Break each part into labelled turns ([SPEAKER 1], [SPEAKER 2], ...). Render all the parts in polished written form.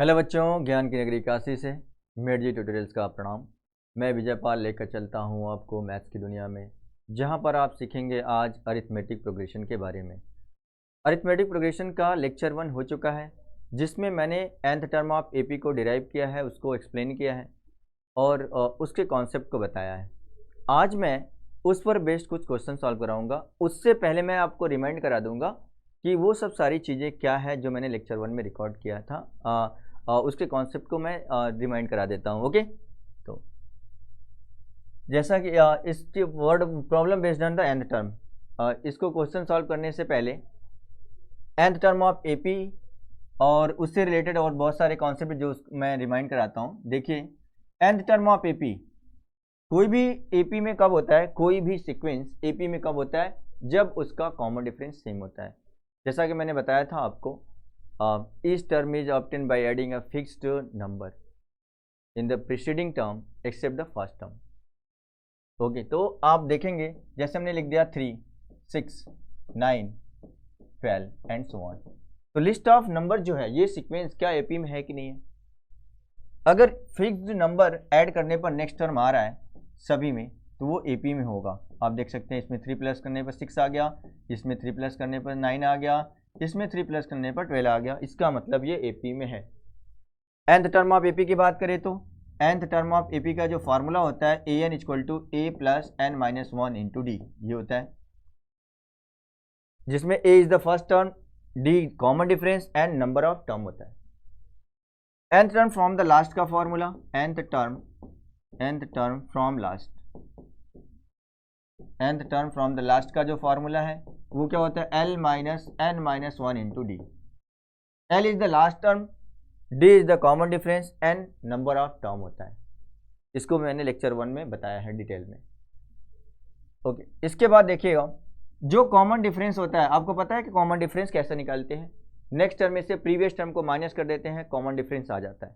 [SPEAKER 1] Hello बच्चों, ज्ञान की नगरी काशी से मेड जी ट्यूटोरियल्स का प्रणाम। मैं विजय पाल लेकर चलता हूं आपको मैथ्स की दुनिया में, जहां पर आप सीखेंगे आज अरिथमेटिक प्रोग्रेशन के बारे में। अरिथमेटिक प्रोग्रेशन का लेक्चर 1 हो चुका है, जिसमें मैंने nth टर्म ऑफ एपी को डिराइव किया है, उसको एक्सप्लेन किया है और उसके कॉन्सेप्ट को बताया है। आज मैं उस पर बेस्ड कुछ क्वेश्चन सॉल्व कराऊंगा। उससे पहले मैं आपको रिमाइंड करा दूंगा कि वो सब सारी चीज़ें क्या है जो मैंने लेक्चर 1 में रिकॉर्ड किया था। उसके कॉन्सेप्ट को मैं रिमाइंड करा देता हूँ। ओके, तो जैसा कि इसके word problem based on the nth term, इसको क्वेश्चन सॉल्व करने से पहले nth टर्म ऑफ एपी और उससे रिलेटेड और बहुत सारे कॉन्सेप्ट जो मैं रिमाइंड कराता हूँ। देखिए, nth टर्म ऑफ एपी, कोई भी एपी में कब होता है, कोई भी सीक्वेंस एपी में कब होता है, जब उसका कॉमन डिफरेंस सेम होता है। जैसा कि मैंने बताया था आपको, each term is obtained by adding a fixed number in the preceding term except the first term। Okay, तो आप देखेंगे जैसे हमने लिख दिया 3, 6, 9, 12 एंड सो ऑन। तो लिस्ट ऑफ नंबर जो है, ये सीक्वेंस क्या एपी में है कि नहीं है। अगर फिक्स्ड नंबर ऐड करने पर नेक्स्ट टर्म आ रहा है सभी में, तो वो एपी में होगा। आप देख सकते हैं, इसमें 3 प्लस करने पर 6 आ गया, इसमें 3 प्लस करने पर 9 आ गया, इसमें 3 प्लस करने पर 12 आ गया। इसका मतलब ये एपी में है। nth टर्म ऑफ एपी की बात करें तो nth टर्म ऑफ एपी का जो फार्मूला होता है an equal to a plus n minus 1 into d, ये होता है, जिसमें a is the first term, d common difference and number of term होता है। nth term from the last का formula, nth term from last, nth term from the last का जो formula है वो क्या होता है, l minus n minus 1 into d. l is the last term, d is the common difference and number of term होता है। इसको मैंने लेक्चर 1 में बताया है डिटेल में। ओके, इसके बाद देखिएगा, जो कॉमन डिफरेंस होता है, आपको पता है कि कॉमन डिफरेंस कैसे निकालते हैं। नेक्स्ट टर्म में से प्रीवियस टर्म को माइनस कर देते हैं, कॉमन डिफरेंस आ जाता है।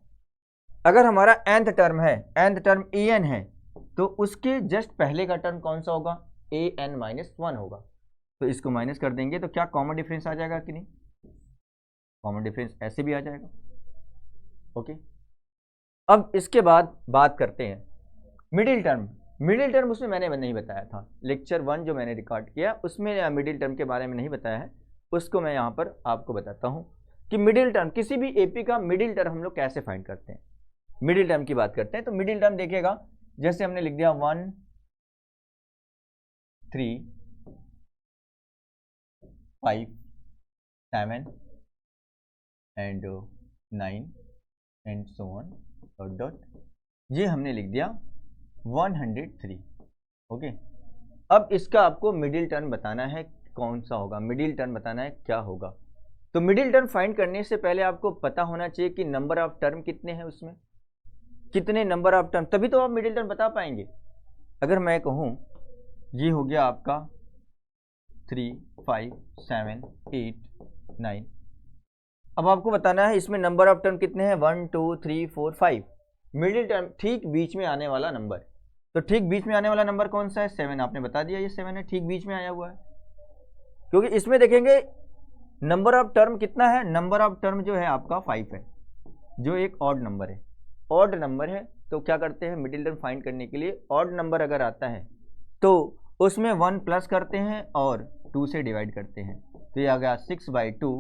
[SPEAKER 1] अगर हमारा nth टर्म है, nth टर्म an है, तो उसके जस्ट पहले का टर्म कौन सा होगा, an माइनस 1 होगा। तो इसको माइनस कर देंगे तो क्या कॉमन डिफरेंस आ जाएगा कि नहीं, कॉमन डिफरेंस ऐसे भी आ जाएगा। ओके, अब इसके बाद बात करते हैं मिडिल टर्म। मिडिल टर्म उसमें मैंने नहीं बताया था, लेक्चर 1 जो मैंने रिकॉर्ड किया उसमें मिडिल टर्म के बारे में नहीं बताया है, उसको मैं यहाँ पर आपको बताता हूँ कि मिडिल टर्म, किसी भी एपी का मिडिल टर्म हम लोग कैसे फाइंड करते हैं। मिडिल टर्म की बात करते हैं तो मिडिल टर्म देखिएगा, जैसे हमने लिख दिया 1, 3, 5, 7 and 9 and so on dot dot, ये हमने लिख दिया 103। ओके, अब इसका आपको मिडिल टर्म बताना है, कौन सा होगा मिडिल टर्म बताना है, क्या होगा। तो मिडिल टर्म फाइंड करने से पहले आपको पता होना चाहिए कि नंबर ऑफ टर्म कितने हैं, उसमें कितने नंबर ऑफ टर्म, तभी तो आप मिडिल टर्म बता पाएंगे। अगर मैं कहूँ ये हो गया आपका 3, 5, 7, 8, 9, अब आपको बताना है इसमें नंबर ऑफ टर्म कितने हैं, 1, 2, 3, 4, 5। मिडिल टर्म ठीक बीच में आने वाला नंबर, तो ठीक बीच में आने वाला नंबर कौन सा है, 7। आपने बता दिया ये 7 है, ठीक बीच में आया हुआ है। क्योंकि इसमें देखेंगे नंबर ऑफ टर्म कितना है, नंबर ऑफ टर्म जो है आपका 5 है, जो एक ऑड नंबर है। ऑड नंबर है तो क्या करते हैं, मिडिल टर्म फाइंड करने के लिए ऑड नंबर अगर आता है तो उसमें 1 प्लस करते हैं और 2 से डिवाइड करते हैं। तो ये आ गया 6/2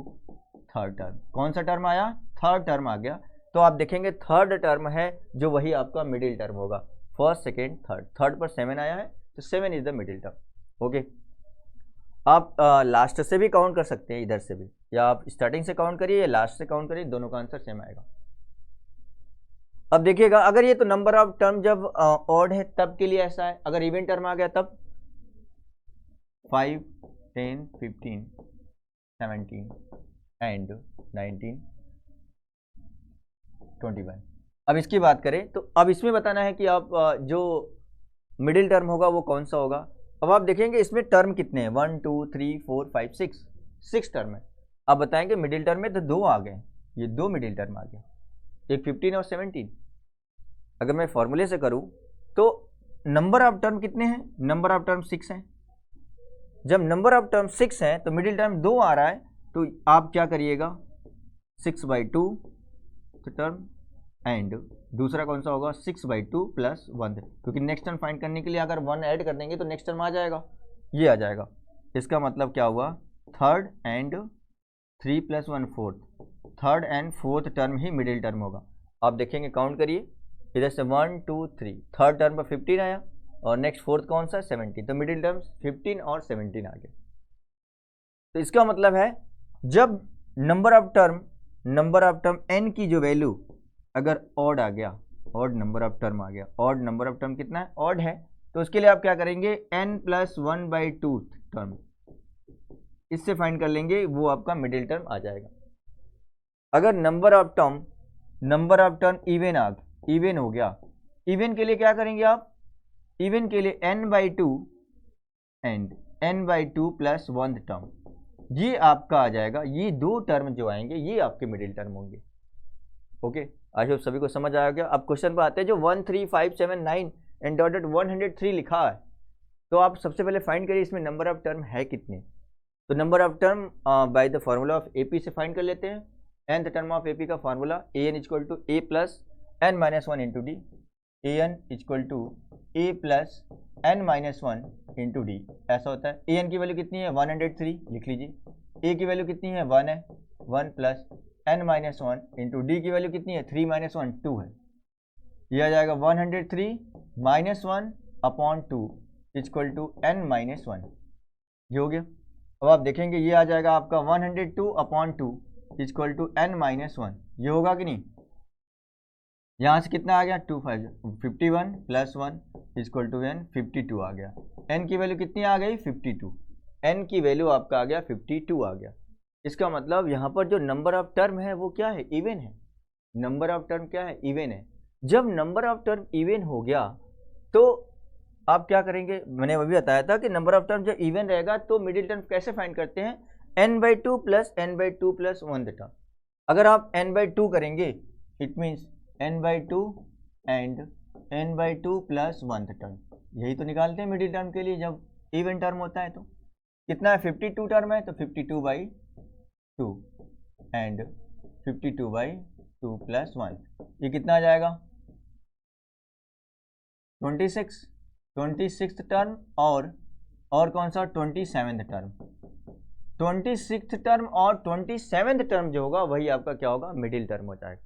[SPEAKER 1] थर्ड टर्म। कौन सा टर्म आया, थर्ड टर्म आ गया। तो आप देखेंगे थर्ड टर्म है जो वही आपका मिडिल टर्म होगा, फर्स्ट, सेकेंड, थर्ड। थर्ड पर 7 आया है तो 7 is the middle term. Okay, आप लास्ट से भी काउंट कर सकते हैं, इधर से भी, या आप स्टार्टिंग से काउंट करिए या लास्ट से काउंट करिए, दोनों का आंसर सेम आएगा। अब देखिएगा, अगर ये तो नंबर ऑफ टर्म जब ऑड है तब के लिए ऐसा है, अगर इवन टर्म आ गया तब 5, 10, 15, 17 एंड 19, 21। अब इसकी बात करें तो अब इसमें बताना है कि आप जो मिडिल टर्म होगा वो कौन सा होगा। अब आप देखेंगे इसमें टर्म कितने हैं, 1, 2, 3, 4, 5, 6 टर्म है। अब बताएंगे मिडिल टर्म में तो 2 आ गए, ये 2 मिडिल टर्म आ गए, एक 15 और 17। अगर मैं फॉर्मूले से करूं तो नंबर ऑफ टर्म कितने हैं, नंबर ऑफ टर्म 6 हैं। जब नंबर ऑफ टर्म 6 हैं तो मिडिल टर्म 2 आ रहा है, तो आप क्या करिएगा, 6/2 फोर्थ टर्म एंड दूसरा कौन सा होगा 6/2 प्लस 1, क्योंकि नेक्स्ट टर्म फाइंड करने के लिए अगर 1 ऐड कर देंगे तो नेक्स्ट टर्म आ जाएगा, ये आ जाएगा। इसका मतलब क्या हुआ, third and 3 + 1 fourth, third and fourth term he middle term होगा। आप देखेंगे, काउंट करिए, इधर से 1 2 3, थर्ड टर्म पर 15 आया और नेक्स्ट फोर्थ कौन सा 17, तो मिडिल टर्म 15 और 17 आ गया। तो इसका मतलब है जब नंबर ऑफ टर्म n की जो वैल्यू अगर ऑड आ गया, ऑड नंबर ऑफ टर्म आ गया, ऑड नंबर ऑफ टर्म कितना है, ऑड है, तो उसके लिए आप क्या करेंगे, n + 1/2 टर्म, इससे फाइंड कर लेंगे, वो आपका मिडिल टर्म आ जाएगा। अगर नंबर ऑफ टर्म इवन हो गया, इवन के लिए क्या करेंगे आप, इवन के लिए n/2 एंड n/2 + 1 टर्म, ये आपका आ जाएगा। ये दो टर्म जो आएंगे ये आपके मिडिल टर्म होंगे। ओके, आई होप सभी को समझ आया गया। अब क्वेश्चन पर आते हैं, जो 1 3 5 7 9 एंड डॉटेड 103 लिखा है, तो आप सबसे पहले फाइंड करिए इसमें नंबर ऑफ टर्म है कितने। तो number of term by the formula of AP से फाइंड कर लेते हैं। nth टर्म ऑफ AP का formula an = a + n - 1 × d, an = a + n - 1 × d, ऐसा होता है। an की वैल्यू कितनी है 103, लिख लीजिए। a की वैल्यू कितनी है 1 है, 1 + n - 1 × d की वैल्यू कितनी है 3 - 1 2 है, ये आ जाएगा 103 - 1/2 = n - 1, ये हो गया। अब आप देखेंगे ये आ जाएगा आपका 102/2 = n - 1, ये होगा कि नहीं। यहाँ से कितना आ गया 2 5 51 + 1 = n, 52 आ गया। n की वैल्यू कितनी आ गई 52, n की वैल्यू आपका आ गया 52 आ गया। इसका मतलब यहाँ पर जो नंबर ऑफ टर्म है वो क्या है, इवन है। नंबर ऑफ टर्म क्या है, इवन है। जब नंबर ऑफ टर्म इवन हो गया तो आप क्या करेंगे, मैंने अभी बताया था कि नंबर ऑफ टर्म जब इवन रहेगा तो मिडिल टर्म कैसे फाइंड करते हैं, n/2 + n/2 + 1 टर्म। अगर आप n/2 करेंगे it means n/2 and n/2 + 1 term, यही तो निकालते हैं मिडिल टर्म के लिए जब इवन टर्म होता है। तो कितना है 52 टर्म है, तो 52/2 एंड 52/2 + 1, ये कितना आ जाएगा 26 टर्म, और कौन सा 27th टर्म। 26th टर्म और 27th टर्म जो होगा वही आपका क्या होगा, मिडिल टर्म हो जाएगा।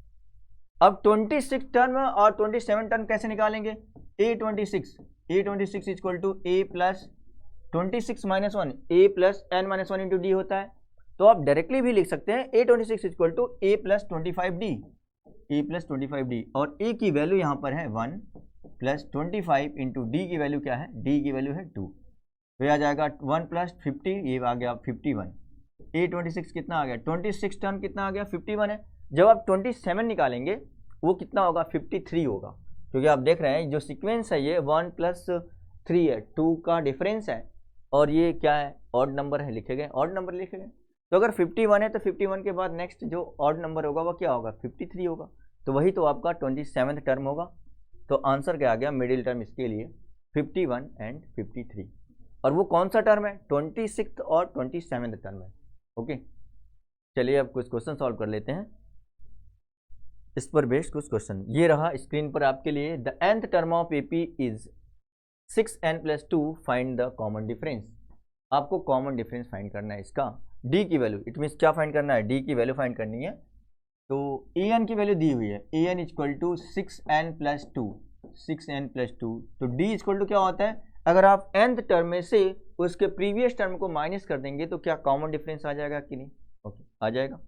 [SPEAKER 1] अब 26 टर्म और 27 टर्म कैसे निकालेंगे, a26 = a + 26 - 1 a + n - 1 × d होता है। तो आप डायरेक्टली भी लिख सकते हैं a26 = a + 25d, a + 25d, और a की वैल्यू यहाँ पर है 1 + 25 × d की वैल्यू क्या है, d की वैल्यू है 2, तो ये आ जाएगा 1 + 50, ये आ गया 51। a26 कितना आ गया, 26 टर्म कितना आ गया 51 है। जब आप 27 निकालेंगे वो कितना होगा 53 होगा, क्योंकि आप देख रहे हैं जो सीक्वेंस है ये 1 + 3 है, 2 का डिफरेंस है, और ये क्या है ऑड नंबर है, लिखे गए ऑड नंबर लिखे गए। तो अगर 51 है तो 51 के बाद नेक्स्ट जो ऑड नंबर होगा वो क्या होगा 53 होगा, तो वही तो आपका 27th टर्म होगा। तो आंसर क्या आ गया, मिडिल टर्म इसके लिए 51 एंड 53, और वो कौन सा टर्म है 26th और 27th टर्म है। ओके, चलिए अब कुछ क्वेश्चन सॉल्व कर लेते हैं, इस पर बेस्ड कुछ क्वेश्चन। ये रहा स्क्रीन पर आपके लिए, the nth term of AP is 6n + 2, find the common difference. आपको कॉमन डिफरेंस फाइंड करना है इसका, d की वैल्यू, इट मीन्स क्या फाइंड करना है, d की वैल्यू फाइंड करनी है। तो an की वैल्यू दी हुई है, an = 6n + 2, 6n + 2, तो d = क्या होता है, अगर आप nth टर्म में से उसके प्रीवियस टर्म को माइनस कर देंगे तो क्या कॉमन डिफरेंस आ जाएगा कि नहीं, ओके आ जाएगा।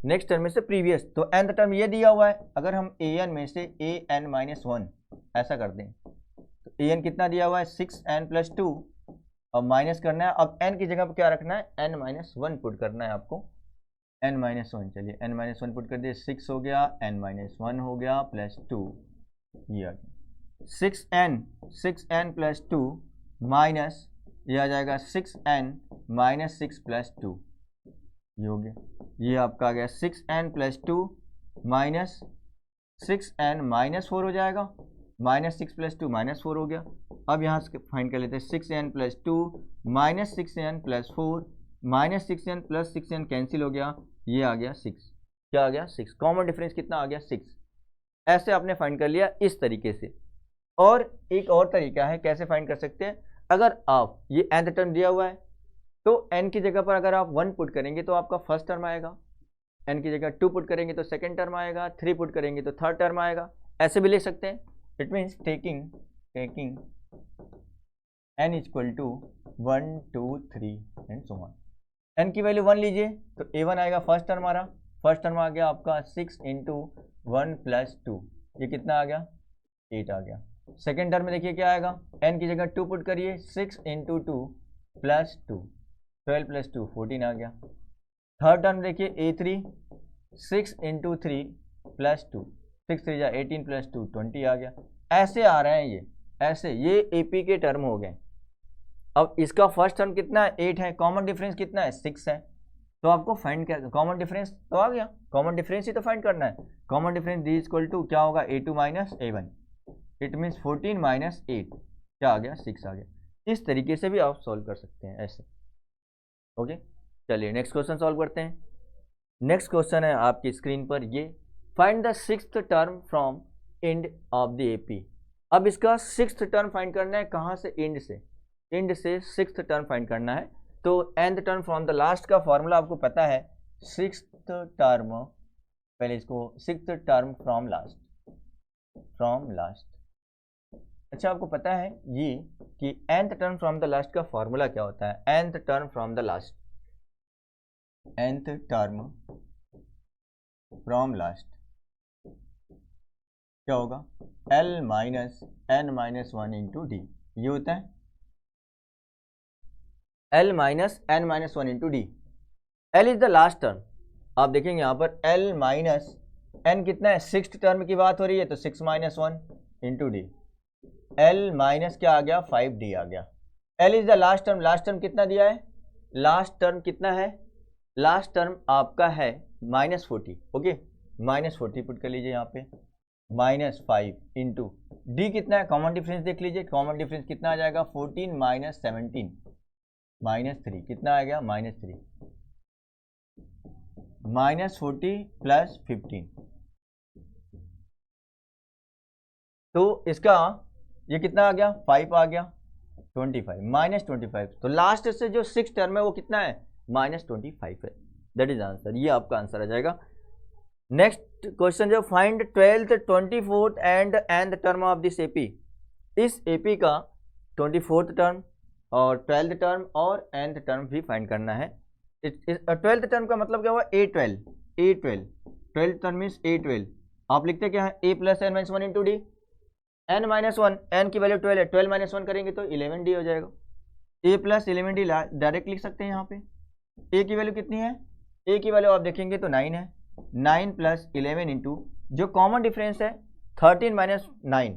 [SPEAKER 1] नेक्स्ट टर्म में से प्रीवियस, तो nth टर्म ये दिया हुआ है, अगर हम an में से an - 1 ऐसा कर दें, तो an कितना दिया हुआ है 6n + 2, और माइनस करना है। अब n की जगह पर क्या रखना है, n - 1 पुट करना है आपको, n - 1, चलिए n - 1 पुट कर दिए, 6 हो गया, n - 1 हो गया +2, ये आ गया 6n + 2 माइनस, ये आ जाएगा 6n - 6 + 2, ये हो गया, ये आपका आ गया 6n + 2 माइनस 6n - 4 हो जाएगा, -6 + 2 -4 हो गया। अब यहाँ से फाइंड कर लेते हैं 6n + 2 - 6n + 4, -6n + 6n cancel हो गया, ये आ गया 6, क्या आ गया 6, कॉमन डिफरेंस कितना आ गया 6। ऐसे आपने फाइंड कर लिया इस तरीके से। और एक और तरीका है कैसे फाइंड कर सकते हैं, अगर आप ये nth टर्म दिया हुआ है तो n की जगह पर अगर आप 1 पुट करेंगे तो आपका फर्स्ट टर्म आएगा, n की जगह 2 पुट करेंगे तो सेकंड टर्म आएगा, 3 पुट करेंगे तो थर्ड टर्म आएगा, ऐसे भी ले सकते हैं। It means taking n equal to 1 2 3 and so on. n की वैल्यू 1 लीजिए तो a1 आएगा, फर्स्ट टर्म आ रहा, फर्स्ट टर्म आ गया आपका 6 इंटू 1 प्लस 2, ये कितना आ गया 8 आ गया। सेकेंड टर्म में देखिए क्या आएगा, n की जगह 2 पुट करिए, 6 इंटू 2 प्लस 2, 12 प्लस 2 14 आ गया। थर्ड टर्म देखिए a3, 6 इंटू 3 प्लस 2, 6 3 जा 18 प्लस 2 20 आ गया। ऐसे आ रहे हैं ये, ऐसे ये AP के टर्म हो गए। अब इसका फर्स्ट टर्म कितना है 8 है, कॉमन डिफरेंस कितना है 6 है, तो आपको फाइंड कर, कॉमन डिफरेंस तो आ गया, कॉमन डिफरेंस ही तो फाइंड करना है। Common difference D equal to क्या होगा A2 minus A1, it means 14 minus 8 क्या आ गया 6 आ गया। इस तरीके से भी आप सॉल्व कर सकते हैं ऐसे। ओके, चलिए नेक्स्ट क्वेश्चन सॉल्व करते हैं। नेक्स्ट क्वेश्चन है आपकी स्क्रीन पर, ये find the sixth term from end of the AP। अब इसका सिक्स्थ टर्म फाइंड करना है, कहाँ से, एंड से सिक्स्थ टर्म फाइंड करना है। तो nth term from the last का फॉर्मूला आपको पता है, सिक्स्थ टर्म, पहले इसको सिक्स्थ टर्म फ्रॉम लास्ट। अच्छा, आपको पता है ये कि nth term from the last का फॉर्मूला क्या होता है, nth term from the last, nth term from last क्या होगा, L minus n minus 1 into d, ये होता है L minus n minus 1 into d. L is the last term, आप देखेंगे यहाँ पर L माइनस n कितना है, सिक्स्थ टर्म की बात हो रही है तो 6 minus 1 into d, L minus क्या आ गया 5D आ गया। L is the last term, last term कितना दिया है, लास्ट टर्म कितना है, लास्ट टर्म आपका है माइनस 40, ओके माइनस 40 पुट कर लीजिए यहाँ पे, माइनस 5 इंटू डी कितना है, कॉमन डिफरेंस देख लीजिए, कॉमन डिफरेंस कितना आ जाएगा 14 माइनस 17 माइनस 3, कितना आ गया माइनस 3, माइनस 40 प्लस 15, तो इसका ये कितना आ गया 5 आ गया 25 माइनस 25, तो लास्ट से जो सिक्स टर्म है वो कितना है माइनस 25 है। दैट इज आंसर, ये आपका आंसर आ जाएगा। नेक्स्ट क्वेश्चन जो find 12th 24th and nth term of this AP। इस AP का 24th टर्म और 12th टर्म और nth टर्म भी फाइंड करना है। 12th टर्म का मतलब क्या हुआ A12, 12th term means A12, आप लिखते क्या है A plus n minus 1 into D, n minus 1, n की वैल्यू 12 है, 12 माइनस 1 करेंगे तो 11D हो जाएगा, A प्लस 11D डायरेक्ट लिख सकते हैं यहाँ पे। A की वैल्यू कितनी है, A की वैल्यू आप देखेंगे तो 9 है, 9 प्लस 11 इंटू जो कॉमन डिफरेंस है 13 माइनस 9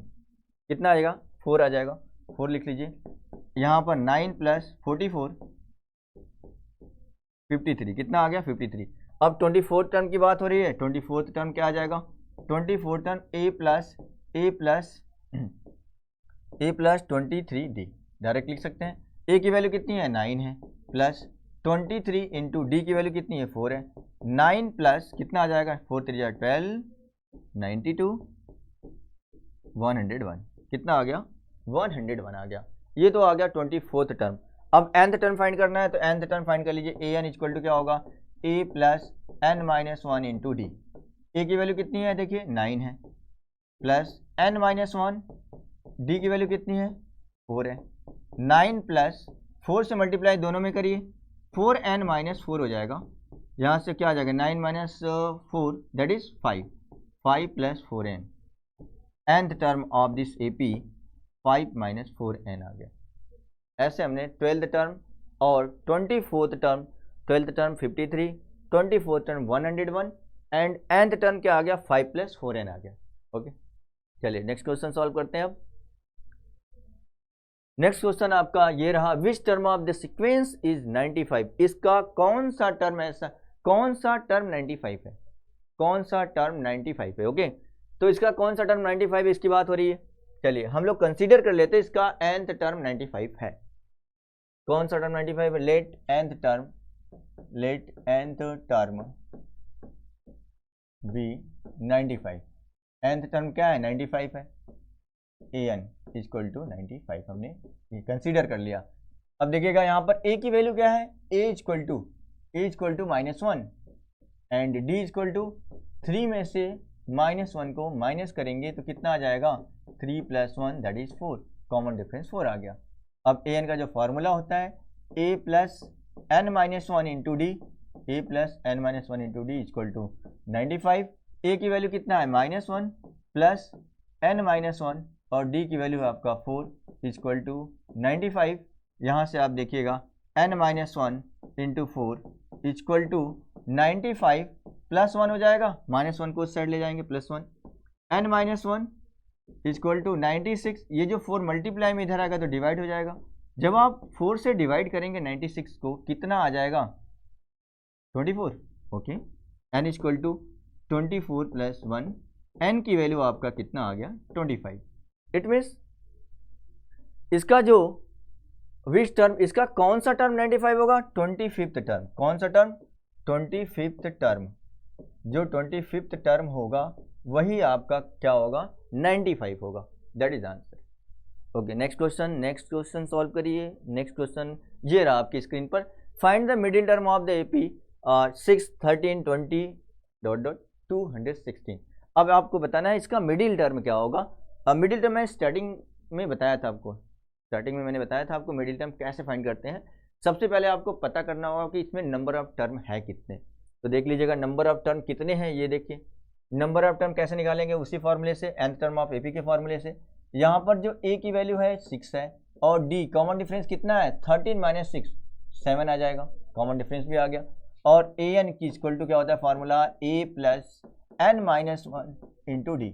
[SPEAKER 1] कितना आएगा 4 आ जाएगा, 4 लिख लीजिए। यहाँ पर 9 प्लस 44 53 कितना आ गया 53। अब 24th टर्म की बात हो रही है, 24th टर्म क्या आ जाएगा, 24th term A plus 23D direct लिख सकते हैं। A की वैल्यू कितनी है 9 है, प्लस 23 इंटू डी की वैल्यू कितनी है 4 है, 9 प्लस कितना आ जाएगा 4 3 12 92 101 कितना आ गया 101 आ गया। ये तो आ गया 24th टर्म। अब nth टर्म फाइंड करना है तो nth टर्म फाइंड कर लीजिए, an इक्वल टू क्या होगा A plus n minus 1 into d. A की वैल्यू कितनी है देखिए 9 है, प्लस n माइनस 1, डी की वैल्यू कितनी है 4 है, 9 प्लस 4 से मल्टीप्लाई दोनों में करिए 4n माइनस 4 हो जाएगा, यहाँ से क्या आ जाएगा 9 minus 4 that is 5 plus 4n, nth term of this AP 5 minus 4n आ गया। ऐसे हमने 12th टर्म और 24th term, 12th term 53, 24th term 101 and nth term क्या आ गया 5 प्लस 4n आ गया। ओके, चलिए नेक्स्ट क्वेश्चन सॉल्व करते हैं। अब नेक्स्ट क्वेश्चन आपका ये रहा, विच term of the sequence is 95। इसका कौन सा टर्म ऐसा, कौन सा टर्म 95 है, कौन सा टर्म 95 है। ओके, तो इसका कौन सा टर्म 95 है इसकी बात हो रही है। चलिए हम लोग कंसीडर कर लेते हैं इसका nth टर्म 95 है। कौन सा टर्म 95 है, let nth term be 95, nth term क्या है 95 है, an इक्वल टू 95 हमने कंसीडर कर लिया। अब देखिएगा यहाँ पर a की वैल्यू क्या है, a equal to -1 and d equal to 3 में से -1 को माइनस करेंगे तो कितना आ जाएगा 3 + 1 दैट इज 4, कॉमन डिफरेंस 4 आ गया। अब an का जो फॉर्मूला होता है a + n-1 into D, a + n-1 into D equal to 95, a की वैल्यू कितना है -1 प्लस n-1 और d की वैल्यू है आपका 4 इक्वल टू 95। यहाँ से आप देखिएगा n-1 इंटू 4 इक्वल टू 95 + 1 हो जाएगा, -1 को उस साइड ले जाएंगे +1, n-1 इक्वल टू 96, ये जो 4 मल्टीप्लाई में इधर आएगा तो डिवाइड हो जाएगा। जब आप 4 से डिवाइड करेंगे 96 को कितना आ जाएगा 24, okay, n equal to 24 + 1, n की वैल्यू आपका कितना आ गया 25। इट मीन्स इसका जो विच टर्म, इसका कौन सा टर्म 95 होगा, 25th टर्म। कौन सा टर्म, 25th टर्म। जो 25th टर्म होगा वही आपका क्या होगा 95 होगा, that is answer. Okay, next question solve करिए। नेक्स्ट क्वेश्चन ये रहा आपकी स्क्रीन पर, find the middle term of the AP 6, 13, 20 ... 216। अब आपको बताना है इसका मिडिल टर्म क्या होगा। मिडिल टर्म मैं स्टार्टिंग में बताया था आपको, स्टार्टिंग में मैंने बताया था आपको मिडिल टर्म कैसे फाइंड करते हैं। सबसे पहले आपको पता करना होगा कि इसमें नंबर ऑफ टर्म है कितने। तो देख लीजिएगा नंबर ऑफ टर्म कितने हैं, ये देखिए नंबर ऑफ टर्म कैसे निकालेंगे, उसी फॉर्मूले से, nth टर्म ऑफ एपी के फॉर्मूले से। यहाँ पर जो a की वैल्यू है 6 है और d कॉमन डिफरेंस कितना है 13 - 6 7 आ जाएगा, कॉमन डिफरेंस भी आ गया। और an की इक्वल टू क्या होता है formula a + n-1 into D.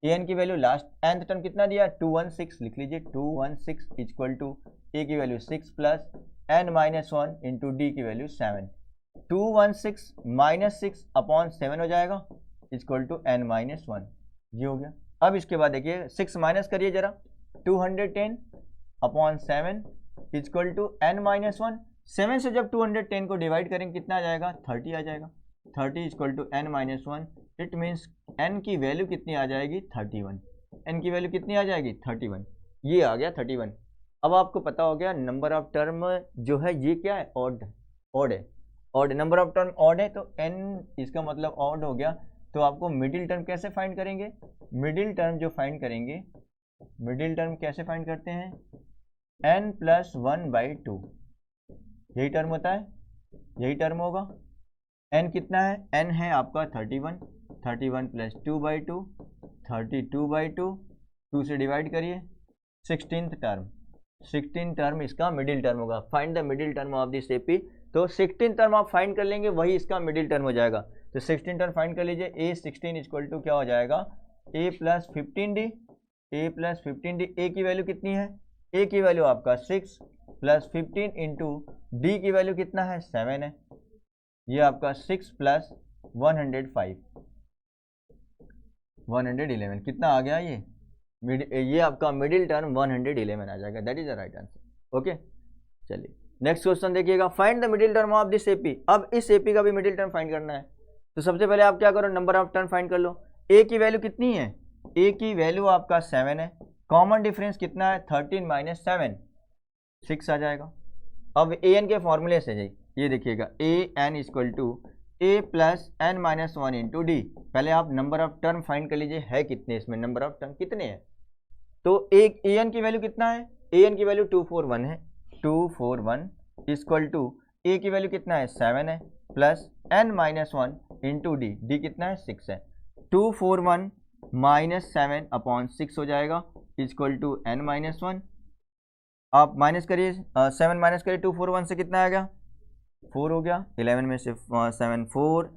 [SPEAKER 1] an की वैल्यू लास्ट nth टर्म कितना दिया 216, लिख लीजिए 216 इक्वल टू a की वैल्यू 6 + n-1 इंटू डी की वैल्यू 7, 216 - 6 अपॉन 7 हो जाएगा इक्वल टू n-1, ये हो गया। अब इसके बाद देखिए 6 माइनस करिए जरा, 210 अपॉन 7 इक्वल टू n-1। 7 से जब 210 को डिवाइड करेंगे कितना आ जाएगा 30 आ जाएगा, 30 equal to n-1। It means n की वैल्यू कितनी आ जाएगी 31, n की वैल्यू कितनी आ जाएगी 31, ये आ गया 31। अब आपको पता हो गया नंबर ऑफ टर्म जो है ये क्या है ऑड है, odd number of term odd है तो n इसका मतलब ऑड हो गया। तो आपको मिडिल टर्म कैसे फाइंड करेंगे, मिडिल टर्म जो फाइंड करेंगे, मिडिल टर्म कैसे फाइंड करते हैं n + 1/2, यही टर्म होता है, यही टर्म होगा। n कितना है, n है आपका 31, 31 + 2/2 32/2, 2 से डिवाइड करिए, 16th टर्म इसका मिडिल टर्म होगा। Find the middle term of this AP, तो 16th टर्म आप फाइंड कर लेंगे वही इसका मिडिल टर्म हो जाएगा। तो 16 टर्म फाइंड कर लीजिए, a16 इक्वल टू क्या हो जाएगा a + 15d, a + 15d। a की वैल्यू कितनी है, a की वैल्यू आपका 6 + 15 इंटू d की वैल्यू कितना है 7 है, ये आपका 6 + 105 111 कितना आ गया, ये आपका मिडिल टर्म 111 आ जाएगा, that is the right answer. Okay, चलिए नेक्स्ट क्वेश्चन देखिएगा, find the middle term of this AP. अब इस एपी का भी मिडिल टर्म फाइंड करना है। तो सबसे पहले आप क्या करो, नंबर ऑफ टर्म फाइंड कर लो। a की वैल्यू कितनी है, a की वैल्यू आपका 7 है, कॉमन डिफरेंस कितना है 13 - 7 6 आ जाएगा। अब an के फॉर्मूले से ये देखिएगा an equal to a + n-1 into D. पहले आप नंबर ऑफ टर्म फाइंड कर लीजिए, है कितने इसमें, नंबर ऑफ टर्म कितने हैं। तो an की वैल्यू कितना है, an की वैल्यू 241 है, 241 इक्वल टू a की वैल्यू कितना है 7 है plus n-1 into D, D कितना है 6 है, 241 - 7 अपॉन 6 हो जाएगा इक्वल टू n-1। आप माइनस करिए, 7 माइनस करिए 241 से कितना आएगा 4 हो गया, 11 में से 7 4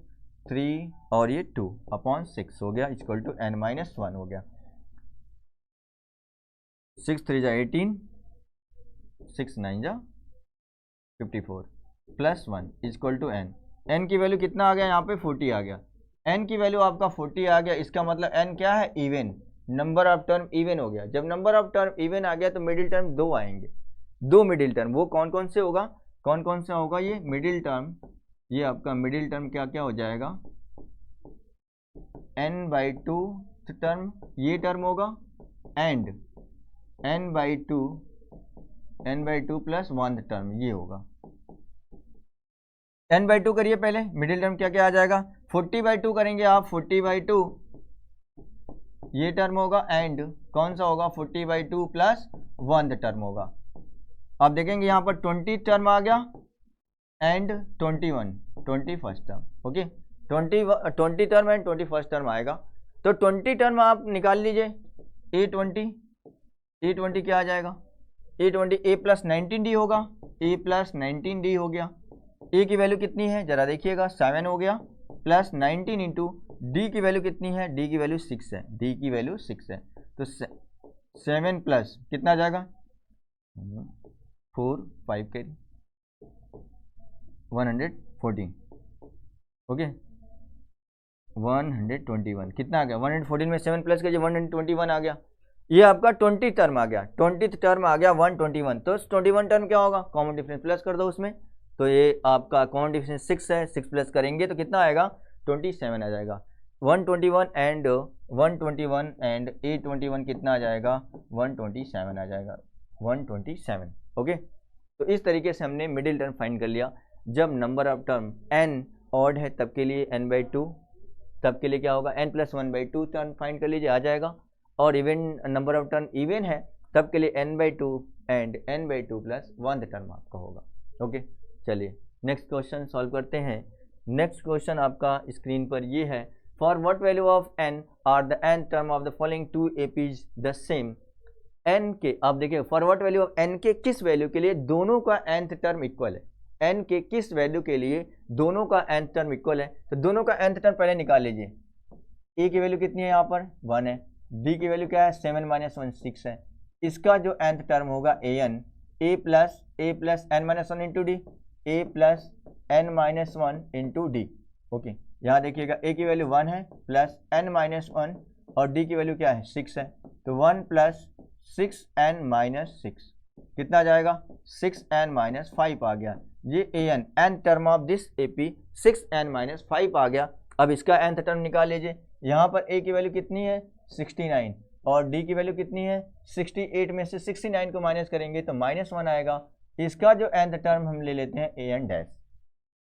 [SPEAKER 1] 3 और ये 2 अपॉन 6 हो गया इक्वल टू n-1 हो गया। 6 3 जा 18, 6 9 जा 54 प्लस 1 इक्वल टू n की वैल्यू कितना आ गया यहाँ पे 40 आ गया, n की वैल्यू आपका 40 आ गया। इसका मतलब n क्या है even, number of term even हो गया। जब नंबर ऑफ टर्म इवन आ गया तो मिडिल टर्म 2 आएंगे, 2 मिडिल टर्म। वो कौन कौन से होगा, कौन कौन सा होगा ये मिडिल टर्म, ये आपका मिडिल टर्म क्या क्या हो जाएगा, n/2 टर्म ये टर्म होगा एंड n/2 प्लस 1 टर्म ये होगा। n/2 करिए पहले, मिडिल टर्म क्या क्या आ जाएगा, 40/2 करेंगे आप, 40/2 ये टर्म होगा एंड कौन सा होगा 40/2 प्लस 1 टर्म होगा। आप देखेंगे यहाँ पर 20 टर्म आ गया and 21 term. Okay, 20 term and 21 term आएगा। तो 20 टर्म आप निकाल लीजिए, A20 क्या आ जाएगा, A20 A प्लस 19D होगा, A प्लस 19D हो गया। A की वैल्यू कितनी है जरा देखिएगा, 7 हो गया, प्लस 19 इंटू D की वैल्यू कितनी है, D की वैल्यू 6 है, D की वैल्यू 6 है। तो 7 प्लस कितना आ जाएगा 4 5 कैरी 114। ओके 121 कितना आ गया, 114 में 7 प्लस कीजिए 121 आ गया। ये आपका 20 टर्म आ गया, 20th टर्म आ गया 121। तो 21 टर्म क्या होगा, कॉमन डिफरेंस प्लस कर दो उसमें। तो ये आपका कॉमन डिफरेंस 6 है, 6 प्लस करेंगे तो कितना आएगा 27 आ जाएगा। 121 एंड A21 कितना आ जाएगा 127 आ जाएगा, 127। ओके, तो इस तरीके से हमने मिडिल टर्म फाइंड कर लिया। जब number of term n odd है तब के लिए n/2, तब के लिए क्या होगा n प्लस 1/2 टर्म फाइंड कर लीजिए, आ जाएगा। और even number of term even है तब के लिए n/2 and n/2 plus 1 term आपका होगा। ओके, चलिए नेक्स्ट क्वेश्चन सॉल्व करते हैं। नेक्स्ट क्वेश्चन आपका स्क्रीन पर ये है, for what value of n are the n term of the following 2 APs the same. n के, आप देखिए for what value of n के किस वैल्यू के लिए दोनों का nth टर्म इक्वल है, n के किस वैल्यू के लिए दोनों का nth टर्म इक्वल है। तो दोनों का nth टर्म पहले निकाल लीजिए। a की वैल्यू कितनी है, यहाँ पर 1 है, d की वैल्यू क्या है 7 - 1 6 है। इसका जो nth टर्म होगा an, a plus n-1 into D, a plus n-1 into D. Okay, यहाँ देखिएगा a की वैल्यू 1 है प्लस n-1 और d की वैल्यू क्या है 6 है। तो 1 प्लस 6n-6 कितना आ जाएगा 6n-5 आ गया। ये an n term of this AP 6n-5 आ गया। अब इसका nth टर्म निकाल लीजिए। यहाँ पर a की वैल्यू कितनी है 69 और d की वैल्यू कितनी है 68 में से 69 को माइनस करेंगे तो -1 आएगा। इसका जो nth टर्म हम ले लेते हैं an डैश।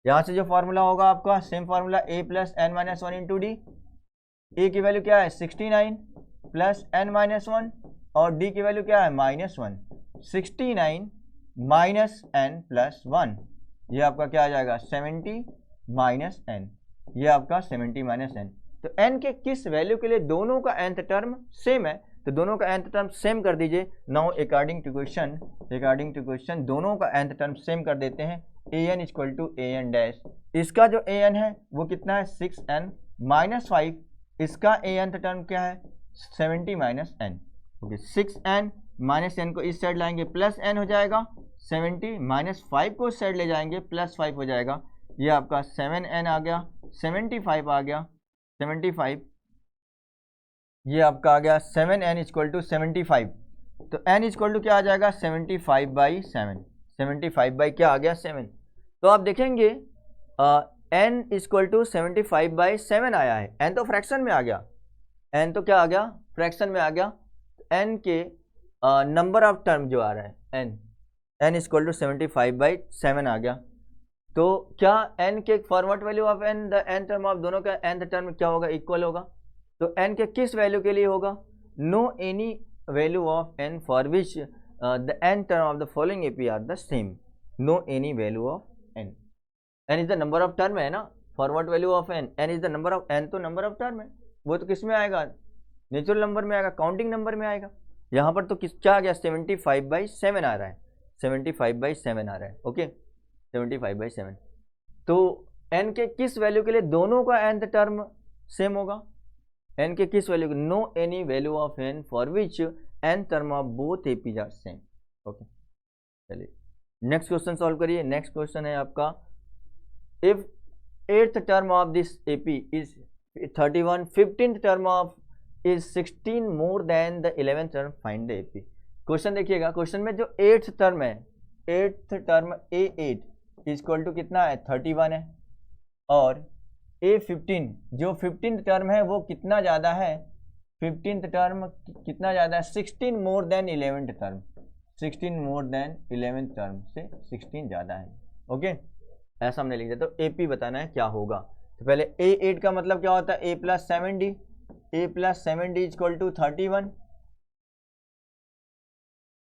[SPEAKER 1] यहाँ से जो फार्मूला होगा आपका same formula a plus n-1 into D. a की वैल्यू क्या है 69 प्लस n-1 और d की वैल्यू क्या है -1। 69 माइनस n प्लस 1, ये आपका क्या आ जाएगा 70 माइनस n, ये आपका 70 माइनस n। तो n के किस वैल्यू के लिए दोनों का nth टर्म सेम है, तो दोनों का nth टर्म सेम कर दीजिए। नाउ अकॉर्डिंग टू क्वेश्चन दोनों का nth टर्म सेम कर देते हैं। an equal to an dash, इसका जो an है वो कितना है 6n-5, इसका an टर्म क्या है 70 minus n। Okay, 6n minus n को इस साइड लाएंगे प्लस n हो जाएगा, 70 माइनस 5 को इस साइड ले जाएंगे प्लस 5 हो जाएगा। ये आपका 7n आ गया, 75 आ गया, 75 ये आपका आ गया 7n इक्वल टू 75। तो n इक्वल टू क्या आ जाएगा 75/7, 75 बाई क्या आ गया 7। तो आप देखेंगे n इक्वल टू 75/7 आया है। n तो फ्रैक्शन में आ गया, n तो क्या आ गया फ्रैक्शन में आ गया। n के नंबर ऑफ टर्म जो आ रहा है n इक्वल टू 75/7 आ गया। तो क्या n के forward value of n the n term of दोनों का nth टर्म क्या होगा इक्वल होगा। तो n के किस वैल्यू के लिए होगा, no any value of n for which the n term of the following AP are the same, no any value of n। n is the number of term है ना, forward value of n is the number of n, तो number of term है वो तो किस में आएगा natural number में आएगा, काउंटिंग नंबर में आएगा। यहाँ पर तो क्या आ गया 75/7 आ रहा है, 75/7 आ रहा है। ओके 75/7। तो n के किस वैल्यू के लिए दोनों का nth टर्म सेम होगा, n के किस value, no any value of n for which n term of both APs are same. Okay, चलिए नेक्स्ट क्वेश्चन सॉल्व करिए। नेक्स्ट क्वेश्चन है आपका, if 8th term of this AP is 31, 15th term of is 16 more than the 11th term, find the AP। Question देखिएगा, question में जो 8th term है, 8th term A8 equal to कितना है 31 है और A15 जो 15th टर्म है वो कितना ज़्यादा है, 15th टर्म कितना ज़्यादा है, 16 more then 11th term, 16 more then 11th term से 16 ज़्यादा है। ओके, ऐसा हमने लिख दिया। तो AP बताना है क्या होगा। तो पहले A8 का मतलब क्या होता है, A plus 7D, A plus 7D equal to 31।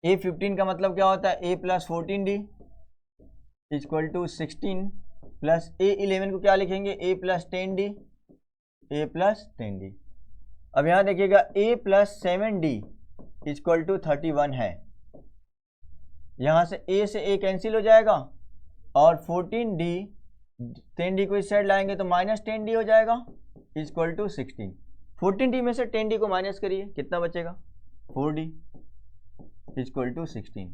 [SPEAKER 1] A15 का मतलब क्या होता है, A plus 14D equal to 16 plus A11 को क्या लिखेंगे, A plus 10D, A plus 10D। अब यहाँ देखिएगा A plus 7D equal to 31 है, यहाँ से A से A कैंसिल हो जाएगा और 14D 10D को इस साइड लाएंगे तो माइनस 10D हो जाएगा इक्वल टू 16। 14D में से 10D को माइनस करिए, कितना बचेगा, 4D equal to 16।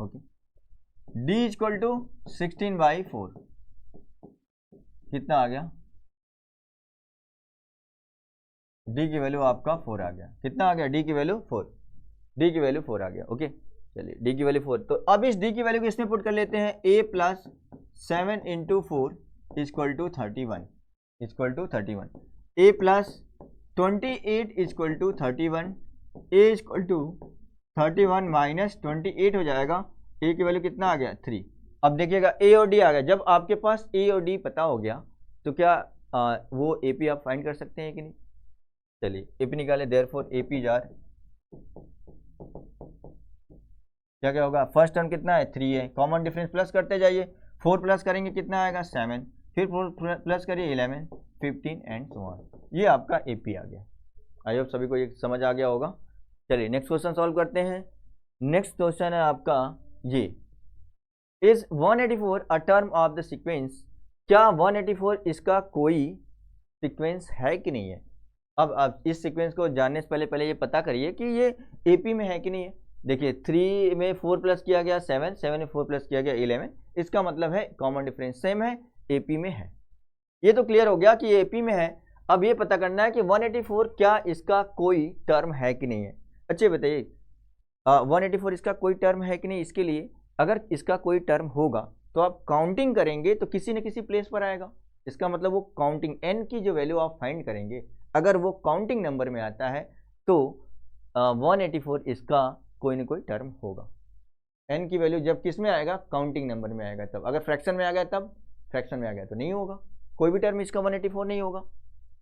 [SPEAKER 1] Okay, D equal to 16/4 कितना आ गया, D की वैल्यू आपका 4 आ गया। कितना आ गया, D की वैल्यू 4, D की वैल्यू 4 आ गया। ओके, चलिए D की वैल्यू 4। तो अब इस D की वैल्यू को इसमें पुट कर लेते हैं, A plus 7 into 4 equal to 31 equal to 31, A plus 28 equal to 31, A equal to 31 minus 28 हो जाएगा, A की वैल्यू कितना आ गया, 3। अब देखिएगा A और D आ गया। जब आपके पास A और D पता हो गया तो क्या वो AP आप फाइंड कर सकते हैं कि नहीं। चलिए AP निकाले, देयरफॉर AP जार क्या क्या होगा, फर्स्ट टर्म कितना है, 3 है, कॉमन डिफरेंस प्लस करते जाइए, 4 प्लस करेंगे कितना आएगा, 7, फिर 4 प्लस करिए 11, 15 एंड सो ऑन। ये आपका AP आ गया। आई होप सभी को ये समझ आ गया होगा। चलिए नेक्स्ट क्वेश्चन सॉल्व करते हैं। नेक्स्ट क्वेश्चन है आपका ये, is 184 a term of the sequence. क्या 184 इसका कोई सीक्वेंस है कि नहीं है। अब आप इस सीक्वेंस को जानने से पहले ये पता करिए कि ये AP में है कि नहीं है। देखिए 3 में 4 प्लस किया गया 7, 7 में 4 प्लस किया गया 11, इसका मतलब है कॉमन डिफरेंस सेम है, AP में है। ये तो क्लियर हो गया कि ये AP में है। अब ये पता करना है कि 184 क्या इसका कोई टर्म है कि नहीं है। अच्छे बताइए 184 इसका कोई टर्म है कि नहीं। इसके लिए अगर इसका कोई टर्म होगा तो आप काउंटिंग करेंगे तो किसी न किसी प्लेस पर आएगा। इसका मतलब वो काउंटिंग n की जो वैल्यू आप फाइंड करेंगे, अगर वो काउंटिंग नंबर में आता है तो 184 इसका कोई ना कोई टर्म होगा। n की वैल्यू जब किस में आएगा, काउंटिंग नंबर में आएगा तब। अगर फ्रैक्शन में आ गया तब, फ्रैक्शन में आ गया तो नहीं होगा, कोई भी टर्म इसका 184 नहीं होगा।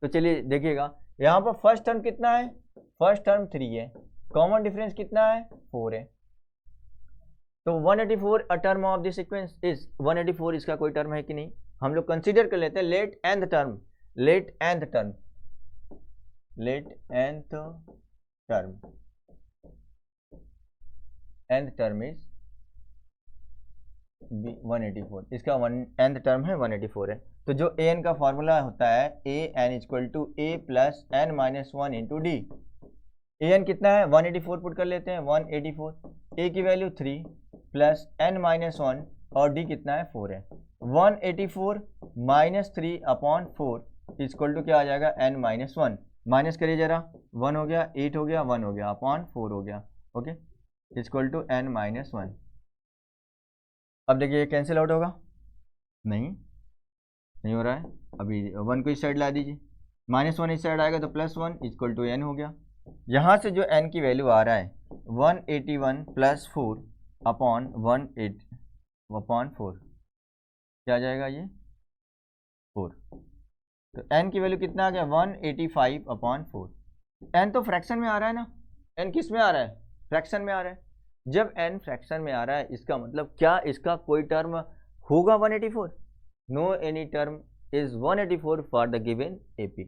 [SPEAKER 1] तो चलिए देखिएगा यहाँ पर फर्स्ट टर्म कितना है, फर्स्ट टर्म 3 है, कॉमन डिफरेंस कितना है, 4 है। तो 184 a term of the sequence is 184 इसका कोई टर्म है कि नहीं। हम लोग कंसीडर कर लेते हैं let nth term, let nth term, let nth term, nth term is 184, इसका nth टर्म है 184 है। तो जो an का फॉर्मूला होता है an equal to a plus n minus 1 into D. an कितना है 184 पुट कर लेते हैं 184, a की वैल्यू 3 प्लस n माइनस 1 और d कितना है 4 है। 184 माइनस 3 अपॉन 4 इक्वल टू क्या आ जाएगा n माइनस 1। माइनस करिए जरा, 1 हो गया, 8 हो गया, 1 हो गया, अपॉन 4 हो गया। Okay, equal to n minus 1। अब देखिए ये कैंसिल आउट होगा, नहीं हो रहा है। अभी 1 को इस साइड ला दीजिए, माइनस 1 इस साइड आएगा तो प्लस 1 इक्वल टू n हो गया। यहाँ से जो n की वैल्यू आ रहा है 181 प्लस 4 अपॉन 180 अपॉन 4 क्या आ जाएगा, ये 4। तो n की वैल्यू कितना आ गया 185 अपॉन 4। n तो फ्रैक्शन में आ रहा है ना, n किस में आ रहा है, फ्रैक्शन में आ रहा है। जब n फ्रैक्शन में आ रहा है इसका मतलब क्या इसका कोई टर्म होगा 184। No any term is 184 for the given AP।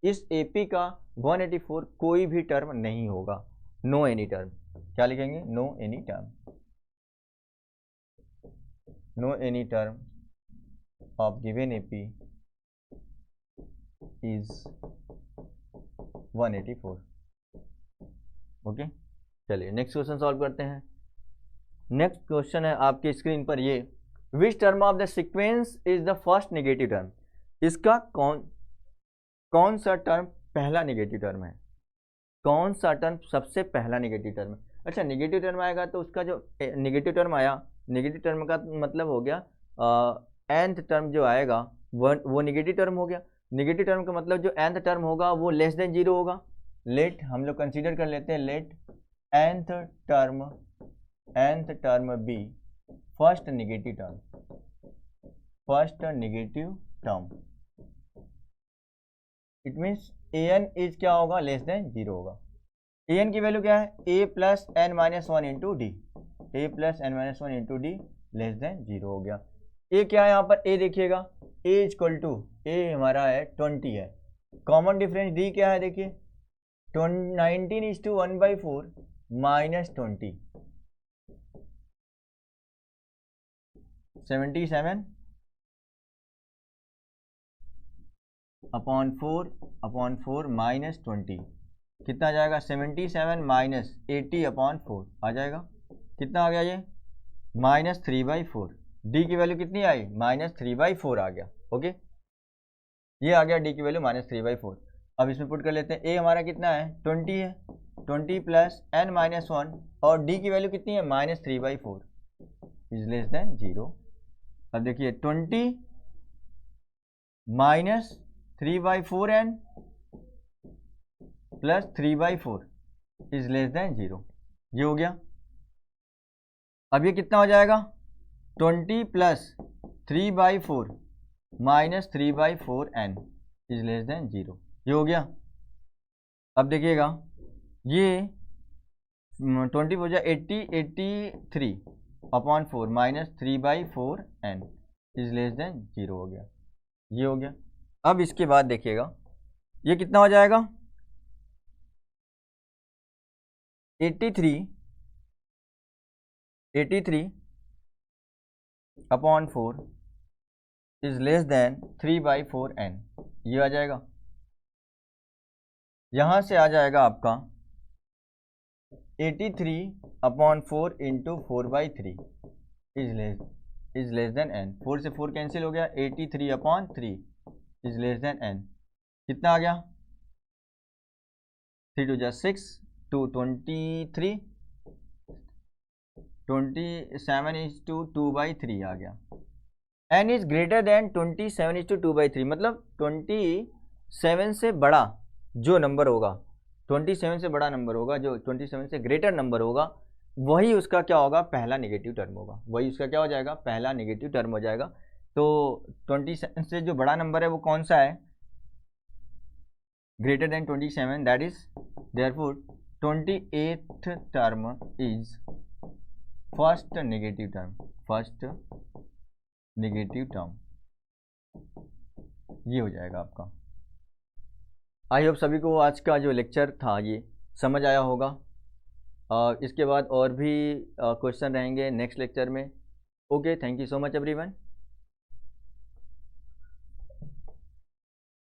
[SPEAKER 1] इस AP का 184 कोई भी टर्म नहीं होगा। नो एनी टर्म, क्या लिखेंगे, no any term, no any term of given AP is 184। Okay, चलिए नेक्स्ट क्वेश्चन सॉल्व करते हैं। नेक्स्ट क्वेश्चन है आपके स्क्रीन पर ये, which term of the sequence is the first negative term. इसका कौन सा टर्म पहला नेगेटिव टर्म है, कौन सा टर्म सबसे पहला नेगेटिव टर्म है। अच्छा, नेगेटिव टर्म आएगा तो उसका जो नेगेटिव टर्म आया, नेगेटिव टर्म का मतलब हो गया nth टर्म जो आएगा वो नेगेटिव टर्म हो गया। नेगेटिव टर्म का मतलब जो nth टर्म होगा वो लेस देन 0 होगा। लेट हम लोग कंसीडर कर लेते हैं, let nth term be first negative term. It means an is क्या होगा, लेस देन 0 होगा। an की वैल्यू क्या है, a plus n minus one into D, a plus n minus one into D less than 0 हो गया। a क्या है यहाँ पर, a देखिएगा, a इक्वल टू, a हमारा है 20 है। कॉमन डिफरेंस d क्या है, देखिए 19:1/4 माइनस 20, 77/4 माइनस 20 कितना आ जाएगा, 77 माइनस 80/4 आ जाएगा। कितना आ गया ये, -3/4। डी की वैल्यू कितनी आई, -3/4 आ गया। ओके, ये आ गया डी की वैल्यू -3/4। अब इसमें पुट कर लेते हैं, ए हमारा कितना है, 20 है, 20 प्लस n माइनस 1 और डी की वैल्यू कितनी है, -3/4 इज लेस देन 0। अब देखिए 20 minus 3/4n plus 3/4 is less than 0, ये हो गया। अब ये कितना हो जाएगा, 20 plus 3/4 minus 3/4n is less than 0, ये हो गया। अब देखिएगा ये 20 हो जाए 83/4 minus 3/4n is less than 0 हो गया, ये हो गया। अब इसके बाद देखिएगा ये कितना हो जाएगा, 83/4 इज लेस देन 3/4n, ये आ जाएगा। यहाँ से आ जाएगा आपका 83/4 into 4/3 is less than n। 4 से 4 कैंसिल हो गया, 83/3 इज लेस देन n। कितना आ गया, 3 2 6 2 23, 27/2/3 आ गया। n इज ग्रेटर देन 27/2/3 मतलब 27 से बड़ा जो नंबर होगा, 27 से बड़ा नंबर होगा, जो 27 से ग्रेटर नंबर होगा, वही उसका क्या होगा, पहला नेगेटिव टर्म होगा। वही उसका क्या हो जाएगा, पहला नेगेटिव टर्म हो जाएगा। तो 27 से जो बड़ा नंबर है वो कौन सा है, greater than 27, that is therefore 28th term is first negative term, ये हो जाएगा आपका। आई होप सभी को आज का जो लेक्चर था ये समझ आया होगा। इसके बाद और भी क्वेश्चन रहेंगे नेक्स्ट लेक्चर में। Okay, thank you so much everyone.